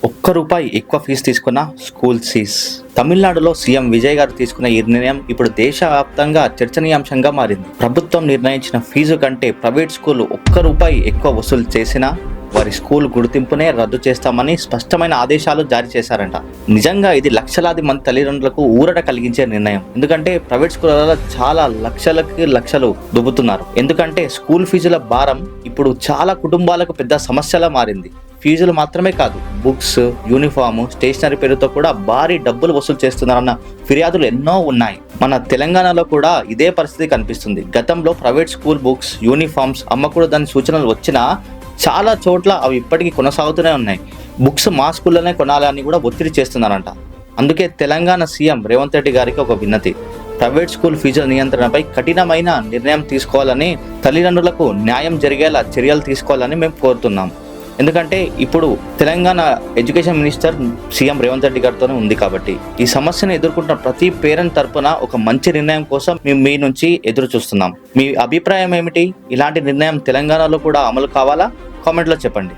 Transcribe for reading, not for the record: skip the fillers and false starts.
ఒక్క రూపాయి ఎక్కువ ఫీజు తీసుకున్న స్కూల్ సీజ్. తమిళనాడులో సీఎం విజయ్ గారు తీసుకున్న ఈ నిర్ణయం ఇప్పుడు దేశవ్యాప్తంగా చర్చనీయాంశంగా మారింది. ప్రభుత్వం నిర్ణయించిన ఫీజు కంటే ప్రైవేట్ స్కూల్ ఒక్క రూపాయి ఎక్కువ వసూలు చేసినా వారి స్కూల్ గుర్తింపునే రద్దు చేస్తామని స్పష్టమైన ఆదేశాలు జారీ చేశారంట. నిజంగా ఇది లక్షలాది మంది తల్లిదండ్రులకు ఊరట కలిగించే నిర్ణయం. ఎందుకంటే ప్రైవేట్ స్కూళ్ళలో చాలా లక్షలు దుబ్బుతున్నారు. ఎందుకంటే స్కూల్ ఫీజుల భారం ఇప్పుడు చాలా కుటుంబాలకు పెద్ద సమస్యలా మారింది. ఫీజులు మాత్రమే కాదు, బుక్స్, యూనిఫామ్, స్టేషనరీ పేరుతో కూడా భారీ డబ్బులు వసూలు చేస్తున్నారన్న ఫిర్యాదులు ఎన్నో ఉన్నాయి. మన తెలంగాణలో కూడా ఇదే పరిస్థితి కనిపిస్తుంది. గతంలో ప్రైవేట్ స్కూల్ బుక్స్, యూనిఫామ్స్ అమ్మకూడదని సూచనలు వచ్చినా చాలా చోట్ల అవి ఇప్పటికీ కొనసాగుతూనే ఉన్నాయి. బుక్స్ మా స్కూల్లోనే కొనాలని కూడా ఒత్తిడి చేస్తున్నారంట. అందుకే తెలంగాణ సీఎం రేవంత్ రెడ్డి గారికి ఒక విన్నతి: ప్రైవేట్ స్కూల్ ఫీజుల నియంత్రణపై కఠినమైన నిర్ణయం తీసుకోవాలని, తల్లిదండ్రులకు న్యాయం జరిగేలా చర్యలు తీసుకోవాలని మేము కోరుతున్నాం. ఎందుకంటే ఇప్పుడు Telangana education minister CM Revanth Reddy గారితోనే ఉంది కాబట్టి ఈ సమస్యను ఎదుర్కొంటున్న ప్రతి పేరెంట్ తరపున ఒక మంచి నిర్ణయం కోసం మేము మీ నుంచి ఎదురు చూస్తున్నాం. మీ అభిప్రాయం ఏమిటి? ఇలాంటి నిర్ణయం తెలంగాణలో కూడా అమలు కావాలా? కామెంట్లో చెప్పండి.